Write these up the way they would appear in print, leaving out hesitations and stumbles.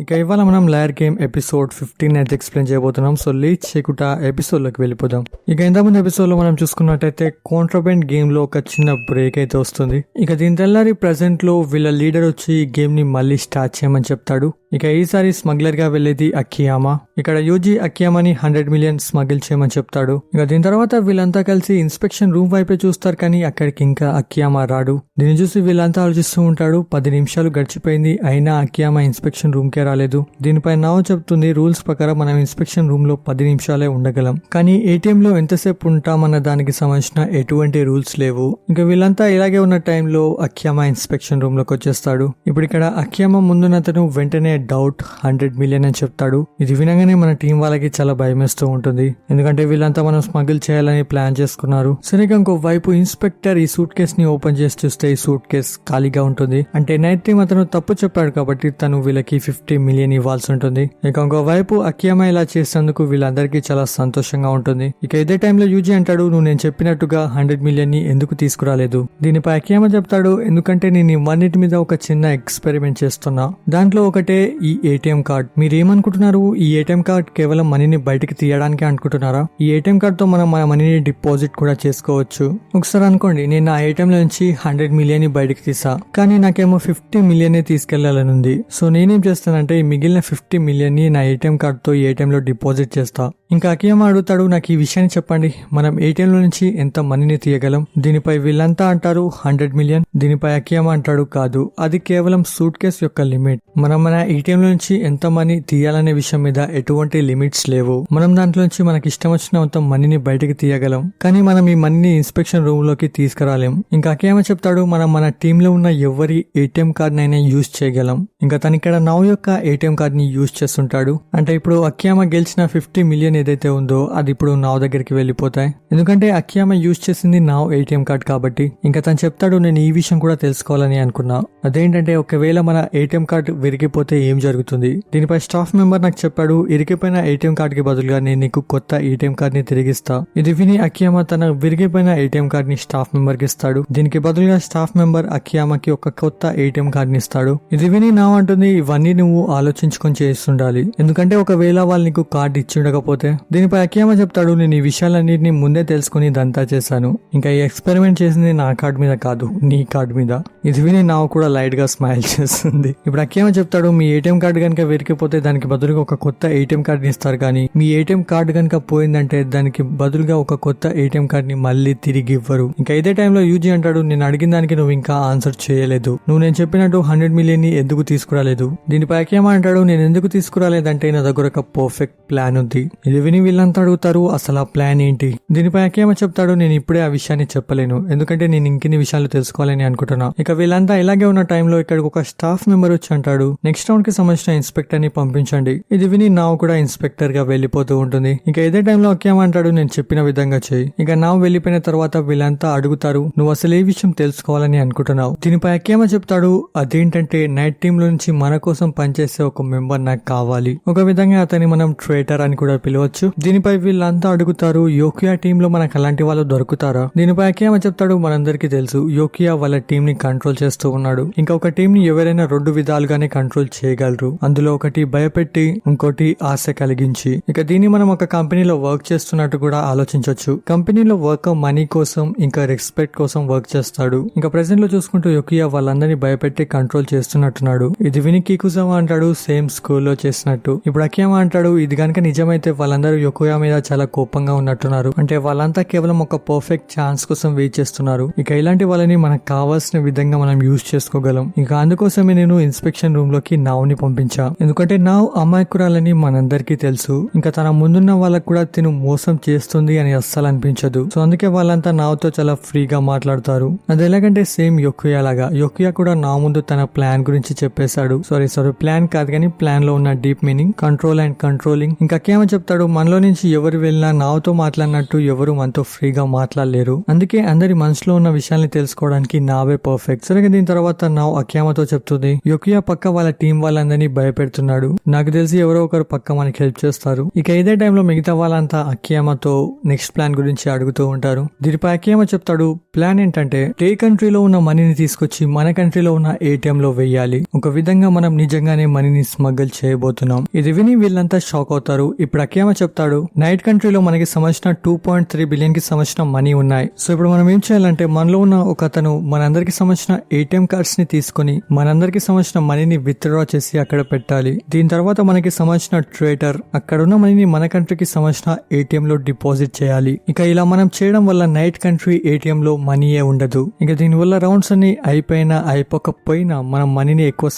ఇక ఇవాళ మనం లేయర్ గేమ్ ఎపిసోడ్ 15 అయితే ఎక్స్ప్లెయిన్ చేయబోతున్నాం. సో లేట్ చేయకుండా ఎపిసోడ్ లోకి వెళ్ళిపోదాం. ఇక ఇంతకుముందు ఎపిసోడ్ లో మనం చూసుకున్నట్టయితే కాంట్రాబ్యాండ్ గేమ్ లో ఒక చిన్న బ్రేక్ అయితే వస్తుంది. ఇక దీని తెల్లారి ప్రెసెంట్ లో వీళ్ళ లీడర్ వచ్చి ఈ గేమ్ ని మళ్ళీ స్టార్ట్ చేయమని చెప్తాడు. ఇక ఈసారి స్మగ్లర్ గా వెళ్లేది అకియామా. ఇక్కడ యూజీ అకియామాని 100 మిలియన్ స్మగిల్ చేయమని చెప్తాడు. ఇక దీని తర్వాత వీళ్ళంతా కలిసి ఇన్స్పెక్షన్ రూమ్ వైపే చూస్తారు, కానీ అక్కడికి ఇంకా అకియామా రాడు. దీన్ని చూసి వీళ్ళంతా ఆలోచిస్తూ ఉంటాడు. 10 నిమిషాలు గడిచిపోయింది, అయినా అకియామా ఇన్స్పెక్షన్ రూమ్ కే రాలేదు. దీనిపై నావ్ చెప్తుంది, రూల్స్ ప్రకారం మనం ఇన్స్పెక్షన్ రూమ్ లో 10 నిమిషాలే ఉండగలం, కానీ ఏటీఎం లో ఎంతసేపు ఉంటామన్న దానికి సంబంధించిన ఎటువంటి రూల్స్ లేవు. ఇంకా వీళ్ళంతా ఇలాగే ఉన్న టైంలో అకియామా ఇన్స్పెక్షన్ రూమ్ లోకి వచ్చేస్తాడు. ఇప్పుడు ఇక్కడ అకియామా ముందున్నతను వెంటనే డౌట్ 100 మిలియన్ అని చెప్తాడు. ఇది వినగానే మన టీం వాళ్ళకి చాలా భయమేస్తూ ఉంటుంది, ఎందుకంటే వీళ్ళంతా మనం స్మగిల్ చేయాలని ప్లాన్ చేసుకున్నారు. సరిగ్గా ఇంకో వైపు ఇన్స్పెక్టర్ ఈ సూట్ కేస్ ని ఓపెన్ చేసి చూస్తే ఈ సూట్ కేస్ ఖాళీగా ఉంటుంది. అంటే నైట్ టీం అతను తప్పు చెప్పాడు కాబట్టి తను వీళ్ళకి 50 మిలియన్ ఇవ్వాల్సి ఉంటుంది. ఇక ఇంకో వైపు అకియామా ఇలా చేసేందుకు వీళ్ళందరికీ చాలా సంతోషంగా ఉంటుంది. ఇక ఇదే టైంలో యూజీ అంటాడు, నువ్వు నేను చెప్పినట్టుగా 100 మిలియన్ ని ఎందుకు తీసుకురాలేదు? దీనిపై అకియామా చెప్తాడు, ఎందుకంటే నేను ఇవన్నిటి మీద ఒక చిన్న ఎక్స్పెరిమెంట్ చేస్తున్నా. దాంట్లో ఒకటే ఈ ఏటీఎం కార్డ్. మీరేమనుకుంటున్నారు? ఈ ఏటీఎం కార్డ్ కేవలం మనీని బయటికి తీయడానికి అనుకుంటున్నారా? ఈ ఏటీఎం కార్డ్ తో మనం మన మనీని డిపాజిట్ కూడా చేసుకోవచ్చు. ఒకసారి అనుకోండి, నేను నా ఏటీఎం నుంచి 100 మిలియన్ ని బయటికి తీసా, కానీ నాకేమో 50 మిలియన్ తీసుకెళ్లాలనుంది. సో నేనేం చేస్తానంటే ఈ మిగిలిన 50 మిలియన్ ని నా ఏటీఎం కార్డ్ తో ఏటీఎం లో డిపాజిట్ చేస్తా. ఇంకా అకియామా అడుగుతాడు, నాకు ఈ విషయాన్ని చెప్పండి, మనం ఏటీఎం లో నుంచి ఎంత మనీని తీయగలం? దీనిపై వీళ్ళంతా అంటారు 100 మిలియన్. దీనిపై అకియామా అంటాడు, కాదు, అది కేవలం సూట్ కేస్ యొక్క లిమిట్. మనం మన ఏటీఎం నుంచి ఎంత మనీ తీయాలనే విషయం మీద ఎటువంటి లిమిట్స్ లేవు. మనం దాంట్లో నుంచి మనకి ఇష్టం వచ్చినంత మనీని బయటకు తీయగలం, కానీ మనం ఈ మనీని ఇన్స్పెక్షన్ రూమ్ లోకి తీసుకురాలేం. ఇంకా అకియామా చెప్తాడు, మనం మన టీమ్ లో ఉన్న ఎవరి ఏటీఎం కార్డ్ నైనా యూజ్ చేయగలం. ఇంకా తను ఇక్కడ నవ్ యొక్క ఏటీఎం కార్డ్ ని యూజ్ చేస్తుంటాడు. అంటే ఇప్పుడు అకియామా గెలిచిన 50 మిలియన్ ఏదైతే ఉందో అది ఇప్పుడు నావ్ దగ్గరికి వెళ్ళిపోతాయి, ఎందుకంటే అకియామా యూజ్ చేసింది నావ్ ఏటీఎం కార్డ్ కాబట్టి. ఇంకా తను చెప్తాడు, నేను ఈ విషయం కూడా తెలుసుకోవాలని అనుకున్నా. అదేంటంటే ఒకవేళ మన ఏటీఎం కార్డ్ విరిగిపోతే ఏం జరుగుతుంది? దీనిపై స్టాఫ్ మెంబర్ నాకు చెప్పాడు, ఇరిగిపోయిన ఏటీఎం కార్డ్ కి బదులుగా నేను నీకు కొత్త ఏటీఎం కార్డ్ ని తిరిగిస్తా. ఇది విని అకియామా తన విరిగిపోయిన ఏటీఎం కార్డ్ ని స్టాఫ్ మెంబర్ కి ఇస్తాడు. దీనికి బదులుగా స్టాఫ్ మెంబర్ అకియామాకి ఒక కొత్త ఏటీఎం కార్డ్ ని ఇస్తాడు. ఇది విని నావ్ అంటుంది, ఇవన్నీ నువ్వు ఆలోచించుకొని చేస్తుండాలి, ఎందుకంటే ఒకవేళ వాళ్ళు నీకు కార్డ్ ఇచ్చి ఉండకపోతే. దీనిపై అకియామా చెప్తాడు, నేను ఈ విషయాలన్నింటినీ ముందే తెలుసుకుని ఇదంతా చేశాను. ఇంకా ఈ ఎక్స్పెరిమెంట్ చేసింది నా కార్డ్ మీద కాదు, నీ కార్డ్ మీద. ఇది విని నావ్ కూడా లైట్ గా స్మైల్ చేస్తుంది. ఇప్పుడు అకియామా చెప్తాడు, మీ ఏటీఎం కార్డ్ కనుక విరిగిపోతే దానికి బదులుగా ఒక కొత్త ఏటీఎం కార్డ్ ని ఇస్తారు, కానీ మీ ఏటీఎం కార్డ్ కనుక పోయిందంటే దానికి బదులుగా ఒక కొత్త ఏటీఎం కార్డ్ ని మళ్ళీ తిరిగి ఇవ్వరు. ఇంకా ఇదే టైంలో యూజీ అంటాడు, నేను అడిగిన దానికి నువ్వు ఇంకా ఆన్సర్ చేయలేదు. నువ్వు నేను చెప్పినట్టు 100 మిలియన్ ని ఎందుకు తీసుకురాలేదు? దీనిపై అకియామా అంటాడు, నేను ఎందుకు తీసుకురాలేదంటే నా దగ్గర ఒక పర్ఫెక్ట్ ప్లాన్ ఉంది. ఇది విని వీళ్ళంతా అడుగుతారు, అసలు ఆ ప్లాన్ ఏంటి? దీనిపై అకియామా చెప్తాడు, నేను ఇప్పుడే ఆ విషయాన్ని చెప్పలేను, ఎందుకంటే నేను ఇంకిన్ని విషయాలు తెలుసుకోవాలని అనుకుంటున్నా. ఇక వీళ్ళంతా ఇలాగే ఉన్న టైంలో ఇక్కడికి ఒక స్టాఫ్ మెంబర్ వచ్చి అంటాడు, నెక్స్ట్ రౌండ్ కి సంబంధించిన ఇన్స్పెక్టర్ ని పంపించండి. ఇది విని నావ్ కూడా ఇన్స్పెక్టర్ గా వెళ్లిపోతూ ఉంటుంది. ఇక ఇదే టైంలో అకియామా అంటాడు, నేను చెప్పిన విధంగా చేయి. ఇక నావ్ వెళ్లిపోయిన తర్వాత వీళ్ళంతా అడుగుతారు, నువ్వు అసలు ఏ విషయం తెలుసుకోవాలని అనుకుంటున్నావు? దీనిపై అకియామా చెప్తాడు, అదేంటంటే నైట్ టీమ్ లో నుంచి మన కోసం పనిచేసే ఒక మెంబర్ నాకు కావాలి. ఒక విధంగా అతన్ని మనం ట్రేటర్ అని కూడా పిలవచ్చు. దీనిపై వీళ్ళంతా అడుగుతారు, యోకియా టీమ్ లో మనకు అలాంటి వాళ్ళు దొరుకుతారా? దీనిపై అకియామా చెప్తాడు, మనందరికీ తెలుసు యోకియా వాళ్ళ టీం ని కంట్రోల్ చేస్తూ ఉన్నాడు. ఇంకా ఒక టీం ని ఎవరైనా 2 విధాలుగానే కంట్రోల్ చేయగలరు, అందులో ఒకటి భయపెట్టి, ఇంకోటి ఆశ కలిగించి. ఇక దీన్ని మనం ఒక కంపెనీలో వర్క్ చేస్తున్నట్టు కూడా ఆలోచించవచ్చు. కంపెనీలో వర్కర్ మనీ కోసం ఇంకా రెస్పెక్ట్ కోసం వర్క్ చేస్తాడు. ఇంకా ప్రెసెంట్ లో చూసుకుంటూ యోకియా వాళ్ళందరినీ భయపెట్టి కంట్రోల్ చేస్తున్నట్టున్నాడు. ఇది విని కికుజావా అంటాడు, సేమ్ స్కూల్లో చేసినట్టు. ఇప్పుడు అకియామా అంటాడు, ఇది గనక నిజమైతే వాళ్ళందరూ యోకియా మీద చాలా కోపంగా ఉన్నట్టున్నారు, అంటే వాళ్ళంతా కేవలం ఒక పర్ఫెక్ట్ ఛాన్స్ కోసం వెయిట్ చేస్తున్నారు. ఇక ఇలాంటి వాళ్ళని మనకు కావాల్సిన విధంగా మనం యూజ్ చేసుకోగలం. ఇంకా అందుకోసమే నేను ఇన్స్పెక్షన్ రూమ్ లోకి నావ్ ని పంపించా, ఎందుకంటే నావ్ అమాయకురాలని మనందరికీ తెలుసు. ఇంకా తన ముందున్న వాళ్ళకు కూడా తిను మోసం చేస్తుంది అని అస్సలు అనిపించదు. సో అందుకే వాళ్ళంతా నావ్ తో చాలా ఫ్రీగా మాట్లాడతారు. అది ఎలాగంటే సేమ్ యోకియా లాగా. యోకియా కూడా నా ముందు తన ప్లాన్ గురించి చెప్పేశాడు. సారీ ప్లాన్ కాదు కానీ ప్లాన్ లో ఉన్న deep meaning, control and controlling. ఇంకా అకియామా చెప్తాడు, మనలో నుంచి ఎవరు వెళ్ళినా నావ్తో మాట్లాడినట్టు ఎవరు మనతో ఫ్రీగా మాట్లాడలేరు, అందుకే అందరి మనసులో ఉన్న విషయాల్ని తెలుసుకోవడానికి నావే పర్ఫెక్ట్. సరిగా దీని తర్వాత నావ్ అకియామాతో చెప్తుంది, యోకియా పక్క వాళ్ళ టీం వాళ్ళందరినీ భయపెడుతున్నాడు, నాకు తెలిసి ఎవరో ఒకరు పక్క మనకి హెల్ప్ చేస్తారు. ఇక ఇదే టైంలో మిగతా వాళ్ళంతా అకియామాతో నెక్స్ట్ ప్లాన్ గురించి అడుగుతూ ఉంటారు. దీనిపై అకియామా చెప్తాడు, ప్లాన్ ఏంటంటే ఏ కంట్రీలో ఉన్న మనీని తీసుకొచ్చి మన కంట్రీలో ఉన్న ఏటీఎం లో వెయ్యాలి. ఒక విధంగా మనం నిజంగానే మనీని స్మగ్గిల్ చేయబోతున్నాం. ఇది విని వీళ్ళంతా షాక్ అవుతారు. ఇప్పుడు అకియామా చెప్తాడు, నైట్ కంట్రీలో మనకి సంబంధించిన 2.3 బిలియన్ కి సంబంధించిన మనీ ఉన్నాయి. సో ఇప్పుడు మనం ఏం చేయాలంటే మనలో ఉన్న ఒక అతను మనందరికి సంబంధించిన ఏటీఎం కార్డ్స్ ని తీసుకుని మనందరికి సంబంధించిన మనీని విత్డ్రా చేసి అక్కడ పెట్టాలి. దీని తర్వాత మనకి సంబంధించిన ట్రేడర్ అక్కడ ఉన్న మనీని మన కంట్రీకి సంబంధించిన ఏటీఎం లో డిపాజిట్ చేయాలి. ఇక ఇలా మనం చేయడం వల్ల నైట్ కంట్రీ ఏటీఎం లో మనీయే ఉండదు. ఇక దీని వల్ల రౌండ్స్ అన్ని అయిపోయినా అయిపోకపోయినా మనం మనీని ఎక్కువ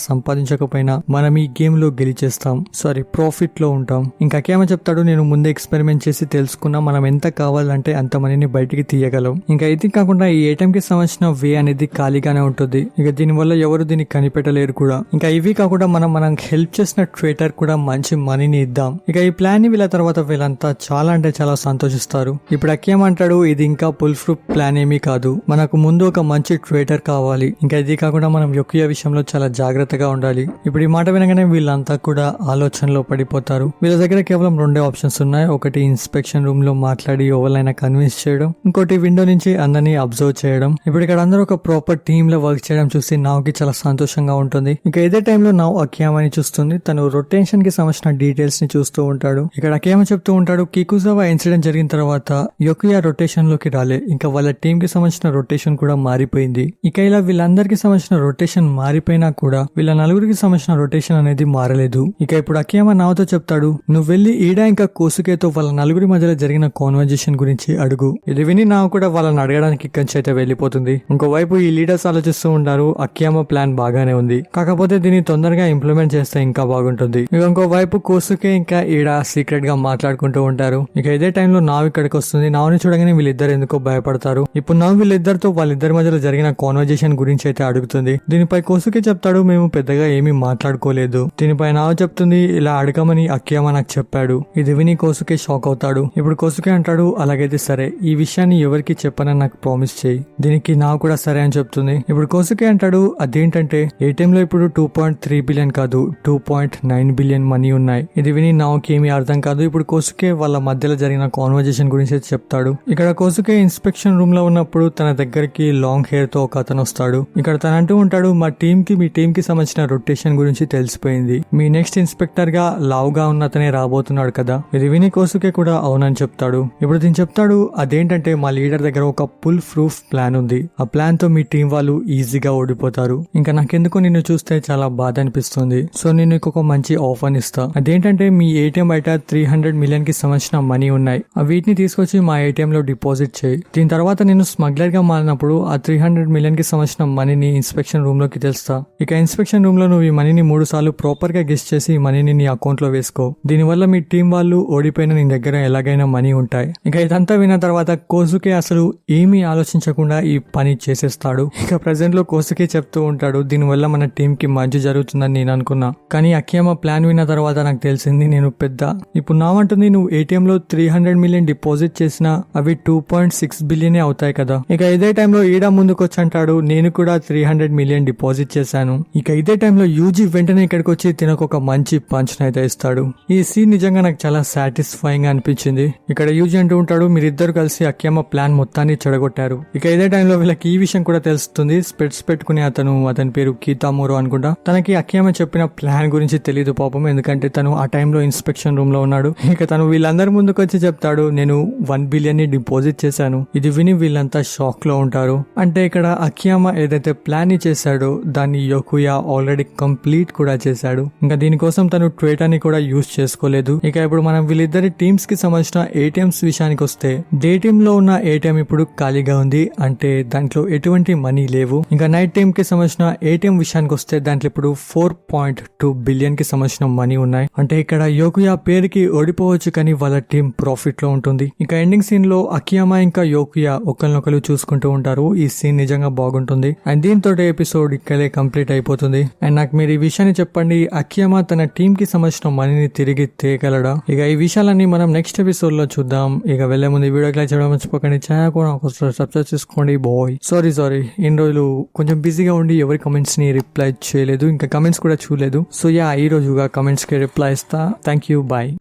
సంపాదించకపోయినా మనం ఈ గేమ్ లో గెలిచేస్తాం. ప్రాఫిట్ లో ఉంటాం. ఇంకా అకియామా చెప్తాడు, నేను ముందే ఎక్స్పెరిమెంట్ చేసి తెలుసుకున్నా మనం ఎంత కావాలంటే అంత మనీని బయటికి తీయగలం. ఇంకా ఇది కాకుండా ఈ ఏటీఎం కి సంబంధించిన వే అనేది ఖాళీగానే ఉంటుంది. ఇక దీని వల్ల ఎవరు దీన్ని కనిపెట్టలేరు కూడా. ఇంకా ఇవి కాకుండా మనం హెల్ప్ చేసిన ట్రేడర్ కూడా మంచి మనీని ఇద్దాం. ఇక ఈ ప్లాన్ ని వీళ్ళ తర్వాత వీళ్ళంతా చాలా అంటే చాలా సంతోషిస్తారు. ఇప్పుడు అకియామా అంటాడు, ఇది ఇంకా ఫుల్ ప్రూఫ్ ప్లాన్ ఏమీ కాదు, మనకు ముందు ఒక మంచి ట్రేడర్ కావాలి. ఇంకా ఇది కాకుండా మనం యొక్కుయా విషయంలో చాలా జాగ్రత్తగా ఉండాలి. ఇప్పుడు ఈ మాట వినగానే వీళ్ళంతా కూడా ఆలోచనలో పడిపోతారు. వీళ్ళ దగ్గర కేవలం 2 ఆప్షన్స్ ఉన్నాయి. ఒకటి ఇన్స్పెక్షన్ రూమ్ లో మాట్లాడి ఎవరైనా కన్విన్స్ చేయడం, ఇంకోటి విండో నుంచి అందరినీ అబ్జర్వ్ చేయడం. ఇప్పుడు ఇక్కడ అందరూ ఒక ప్రాపర్ టీమ్ లో వర్క్ చేయడం చూసి నావ్కి చాలా సంతోషంగా ఉంటుంది. ఇంకా ఇదే టైంలో నావ్ అకియామాని చూస్తుంది. తను రొటేషన్ కి సంబంధించిన డీటెయిల్స్ ని చూస్తూ ఉంటాడు. ఇక్కడ అకియామా చెప్తూ ఉంటాడు, కికుజావా ఇన్సిడెంట్ జరిగిన తర్వాత యొకుయా రొటేషన్ లోకి రాలే. ఇంకా వాళ్ళ టీం కి సంబంధించిన రొటేషన్ కూడా మారిపోయింది. ఇక ఇలా వీళ్ళందరికి సంబంధించిన రొటేషన్ మారిపోయినా కూడా వీళ్ళ నలుగురికి సంబంధించిన రొటేషన్ అనేది మారలేదు. ఇక ఇప్పుడు అకియామా నావ్తో చెప్తాడు, నువ్వు వెళ్లి ఈడా ఇంకా కోసుకేతో వాళ్ళ నలుగురి మధ్యలో జరిగిన కాన్వర్జేషన్ గురించి అడుగు. ఇది విని నావ్ కూడా వాళ్ళని అడగడానికి ఇక్కడి నుంచి అయితే వెళ్లిపోతుంది. ఇంకోవైపు ఈ లీడర్స్ ఆలోచిస్తూ ఉంటారు, అకియామా ప్లాన్ బాగానే ఉంది, కాకపోతే దీన్ని తొందరగా ఇంప్లిమెంట్ చేస్తే ఇంకా బాగుంటుంది. ఇక ఇంకోవైపు కోసుకే ఇంకా ఈడా సీక్రెట్ గా మాట్లాడుకుంటూ ఉంటారు. ఇక ఇదే టైంలో నావ్ ఇక్కడికి వస్తుంది. నావ్ని చూడగానే వీళ్ళిద్దరు ఎందుకో భయపడతారు. ఇప్పుడు నావ్ వీళ్ళిద్దరితో వాళ్ళిద్దరి మధ్యలో జరిగిన కాన్వర్జేషన్ గురించి అయితే అడుగుతుంది. దీనిపై కోసుకే చెప్తాడు, మేము పెద్దగా ఏమీ మాట్లాడుకోలేదు. దీనిపై నావ్ చెప్తుంది, ఇలా అడగమని అకియామా నాకు చెప్పాడు. ఇది విని కోసుకే షాక్ అవుతాడు. ఇప్పుడు కోసుకే అంటాడు, అలాగైతే సరే, ఈ విషయాన్ని ఎవరికి చెప్పనని నాకు ప్రామిస్ చేయి. దీనికి నావ్ కూడా సరే అని చెప్తుంది. ఇప్పుడు కోసుకే అంటాడు, అదేంటంటే ఏటీఎం లో ఇప్పుడు 2.3 బిలియన్ కాదు 2.9 బిలియన్ మనీ ఉన్నాయి. ఇది విని నావ్కి ఏమీ అర్థం కాదు. ఇప్పుడు కోసుకే వాళ్ళ మధ్యలో జరిగిన కాన్వర్జేషన్ గురించి చెప్తాడు. ఇక్కడ కోసుకే ఇన్స్పెక్షన్ రూమ్ లో ఉన్నప్పుడు తన దగ్గరికి లాంగ్ హెయిర్ తో ఒక అతను వస్తాడు. ఇక్కడ తను అంటూ ఉంటాడు, మీ టీం కి సంబంధించిన రొటేషన్ గురించి తెలిసిపోయింది. మీ నెక్స్ట్ ఇన్స్పెక్టర్ గా లావ్ గా ఉన్న అతనే రాబోతున్నాడు కదా. ఇది విని కోసుకే కూడా అవునని చెప్తాడు. ఇప్పుడు దీని చెప్తాడు, అదేంటంటే మా లీడర్ దగ్గర ఒక ఫుల్ ప్రూఫ్ ప్లాన్ ఉంది. ఆ ప్లాన్ తో మీ టీం వాళ్ళు ఈజీగా ఓడిపోతారు. ఇంకా నాకెందుకో నిన్ను చూస్తే చాలా బాధ అనిపిస్తుంది. సో నేను ఒక మంచి ఆఫర్ ఇస్తా. అదేంటంటే మీ ఏటీఎం బయట 300 మిలియన్ కి సంబంధించిన మనీ ఉన్నాయి. వీటిని తీసుకొచ్చి మా ఏటీఎం లో డిపాజిట్ చేయి. దీని తర్వాత నేను స్మగ్లర్ గా మారినప్పుడు ఆ 300 మిలియన్ కి సంబంధించిన మనీని ఇన్స్పెక్షన్ రూమ్ లోకి తెలుస్తా. ఇక ఇన్స్పెక్షన్ రూమ్ లో నువ్వు ఈ మనీని 3 సార్లు ప్రాపర్ గా గెస్ట్ చేసి ఈ మనీని నీ అకౌంట్ లో వేసుకో. దీనివల్ల మీ టీం వాళ్ళు ఓడిపోయిన నీ దగ్గర ఎలాగైనా మనీ ఉంటాయి. ఇక ఇదంతా విన్న తర్వాత కోసుకే అసలు ఏమీ ఆలోచించకుండా ఈ పని చేసేస్తాడు. ఇక ప్రెసెంట్ లో కోసుకే చెప్తూ ఉంటాడు, దీనివల్ల మన టీం కి మంచి జరుగుతుందని నేను అనుకున్నా, కానీ అకియామా ప్లాన్ విన్న తర్వాత నాకు తెలిసింది నేను పెద్ద. ఇప్పుడు నావంటుంది, నువ్వు ఏటీఎం లో 300 మిలియన్ డిపాజిట్ చేసినా అవి 2.6 బిలియన్ అవుతాయి కదా. ఇక ఇదే టైంలో ఈడా ముందుకు వచ్చి అంటాడు, నేను కూడా 300 మిలియన్ డిపాజిట్ చేశాను. ఇక ఇదే టైంలో యూజీ వెంటనే ఇక్కడికి వచ్చి తినకు ఒక మంచి పంచ్ అయితే ఇస్తాడు. ఈ సీన్ నిజంగా నాకు చాలా సాటిస్ఫైయింగ్ గా అనిపించింది. ఇక్కడ యూజీ అంటూ ఉంటాడు, మీరిద్దరు కలిసి అకియామా ప్లాన్ మొత్తాన్ని చెడగొట్టారు. ఇక ఇదే టైంలో వీళ్ళకి ఈ విషయం కూడా తెలుస్తుంది. స్పెట్స్ పెట్టుకుని అతని పేరు కీతామోరో అనుకుంటా. తనకి అకియామా చెప్పిన ప్లాన్ గురించి తెలియదు పాపం, ఎందుకంటే తను ఆ టైంలో ఇన్స్పెక్షన్ రూమ్ లో ఉన్నాడు. ఇక తను వీళ్ళందరి ముందుకు వచ్చి చెప్తాడు, నేను 1 బిలియన్ ని డిపాజిట్ చేశాను. ఇది విని వీళ్ళంతా షాక్ లో ఉంటారు. అంటే ఇక్కడ అకియామా ఏదైతే ప్లాన్ ని చేశాడో దాన్ని యొకుయా ఆల్రెడీ కంప్లీట్ కూడా చేశాడు. ఇంకా దీనికోసం తను ట్రేటర్ ని కూడా యూజ్ చేసుకోలేదు. ఇక ఇప్పుడు మనం వీళ్ళిద్దరి టీమ్స్ కి సంబంధించిన ఏటీఎంస్ విషయానికి వస్తే, డే టీమ్ లో ఉన్న ఏటీఎం ఇప్పుడు ఖాళీగా ఉంది. అంటే దాంట్లో ఎటువంటి మనీ లేవు. ఇంకా నైట్ టీమ్ కి సంబంధించిన ఏటీఎం విషయానికి వస్తే దాంట్లో ఇప్పుడు 4.2 బిలియన్ కి సంబంధించిన మనీ ఉన్నాయి. అంటే ఇక్కడ యొకుయా పేరుకి ఓడిపోవచ్చు కానీ వాళ్ళ టీం ప్రాఫిట్ లో ఉంటుంది. ఇంకా ఎండింగ్ సీన్ లో అకియామా ఇంకా యొకుయా ఒకరినొకరు చూసుకుంటూ ఉంటారు. ఈ సీన్ నిజంగా బాగుంటుంది. అండ్ దీంతో ఎపిసోడ్ ఇక్కడే కంప్లీట్ అయిపోతుంది. అండ్ నాకు మీరు ఈ విషయాన్ని చెప్పండి, అకియామా తన టీం కి సంబంధించిన మనీని తిరిగి తేగలడా? ఇక ఈ విషయాలన్నీ మనం నెక్స్ట్ ఎపిసోడ్ లో చూద్దాం. ఇక వెళ్లే ముందు ఈ వీడియోకి లైక్ చేయడం మర్చిపోకండి. ఛానల్ కూడా సబ్స్క్రైబ్ చేసుకోండి. బాయ్. సారీ ఇన్ని రోజులు కొంచెం బిజీగా ఉండి ఎవరి కమెంట్స్ ని రిప్లై చేయలేదు, ఇంకా కమెంట్స్ కూడా చూడలేదు. సో ఈ రోజుగా కమెంట్స్ కి రిప్లై ఇస్తా. Thank you. బాయ్.